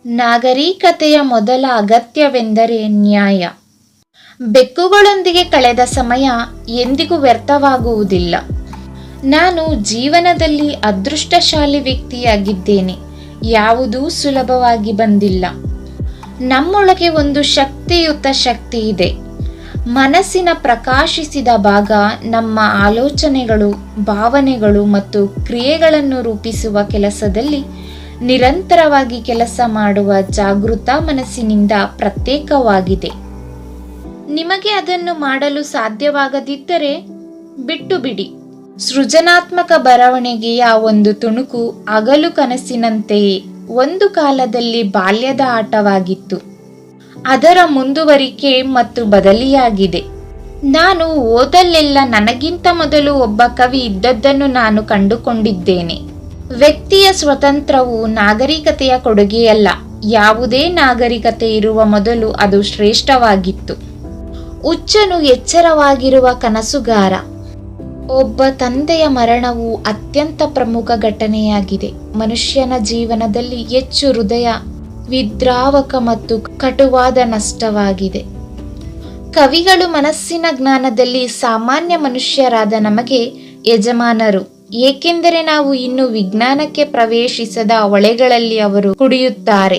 ನಾಗರಿಕತೆಯ ಮೊದಲ ಅಗತ್ಯವೆಂದರೆ ನ್ಯಾಯ. ಬೆಕ್ಕುಗಳೊಂದಿಗೆ ಕಳೆದ ಸಮಯ ಎಂದಿಗೂ ವ್ಯರ್ಥವಾಗುವುದಿಲ್ಲ. ನಾನು ಜೀವನದಲ್ಲಿ ಅದೃಷ್ಟಶಾಲಿ ವ್ಯಕ್ತಿಯಾಗಿದ್ದೇನೆ. ಯಾವುದೂ ಸುಲಭವಾಗಿ ಬಂದಿಲ್ಲ. ನಮ್ಮೊಳಗೆ ಒಂದು ಶಕ್ತಿಯುತ ಶಕ್ತಿ ಇದೆ. ಮನಸ್ಸಿನ ಪ್ರಕಾಶಿಸಿದ ಭಾಗ ನಮ್ಮ ಆಲೋಚನೆಗಳು, ಭಾವನೆಗಳು ಮತ್ತು ಕ್ರಿಯೆಗಳನ್ನು ರೂಪಿಸುವ ಕೆಲಸದಲ್ಲಿ ನಿರಂತರವಾಗಿ ಕೆಲಸ ಮಾಡುವ ಜಾಗೃತ ಮನಸ್ಸಿನಿಂದ ಪ್ರತ್ಯೇಕವಾಗಿದೆ. ನಿಮಗೆ ಅದನ್ನು ಮಾಡಲು ಸಾಧ್ಯವಾಗದಿದ್ದರೆ ಬಿಟ್ಟು ಬಿಡಿ. ಸೃಜನಾತ್ಮಕ ಬರವಣಿಗೆಯ ಒಂದು ತುಣುಕು ಹಗಲು ಕನಸಿನಂತೆಯೇ ಒಂದು ಕಾಲದಲ್ಲಿ ಬಾಲ್ಯದ ಆಟವಾಗಿತ್ತು. ಅದರ ಮುಂದುವರಿಕೆ ಮತ್ತು ಬದಲಿಯಾಗಿದೆ. ನಾನು ಓದಲೆಲ್ಲ ನನಗಿಂತ ಮೊದಲು ಒಬ್ಬ ಕವಿ ಇದ್ದದ್ದನ್ನು ನಾನು ಕಂಡುಕೊಂಡಿದ್ದೇನೆ. ವ್ಯಕ್ತಿಯ ಸ್ವಾತಂತ್ರ್ಯವು ನಾಗರಿಕತೆಯ ಕೊಡುಗೆಯಲ್ಲ. ಯಾವುದೇ ನಾಗರಿಕತೆ ಇರುವ ಮೊದಲು ಅದು ಶ್ರೇಷ್ಠವಾಗಿತ್ತು. ಹುಚ್ಚನು ಎಚ್ಚರವಾಗಿರುವ ಕನಸುಗಾರ. ಒಬ್ಬ ತಂದೆಯ ಮರಣವು ಅತ್ಯಂತ ಪ್ರಮುಖ ಘಟನೆಯಾಗಿದೆ. ಮನುಷ್ಯನ ಜೀವನದಲ್ಲಿ ಹೆಚ್ಚು ಹೃದಯ ವಿದ್ರಾವಕ ಮತ್ತು ಕಟುವಾದ ನಷ್ಟವಾಗಿದೆ. ಕವಿಗಳು ಮನಸ್ಸಿನ ಜ್ಞಾನದಲ್ಲಿ ಸಾಮಾನ್ಯ ಮನುಷ್ಯರಾದ ನಮಗೆ ಯಜಮಾನರು, ಏಕೆಂದರೆ ನಾವು ಇನ್ನೂ ವಿಜ್ಞಾನಕ್ಕೆ ಪ್ರವೇಶಿಸದ ಹೊಳೆಗಳಲ್ಲಿ ಅವರು ಕುಡಿಯುತ್ತಾರೆ.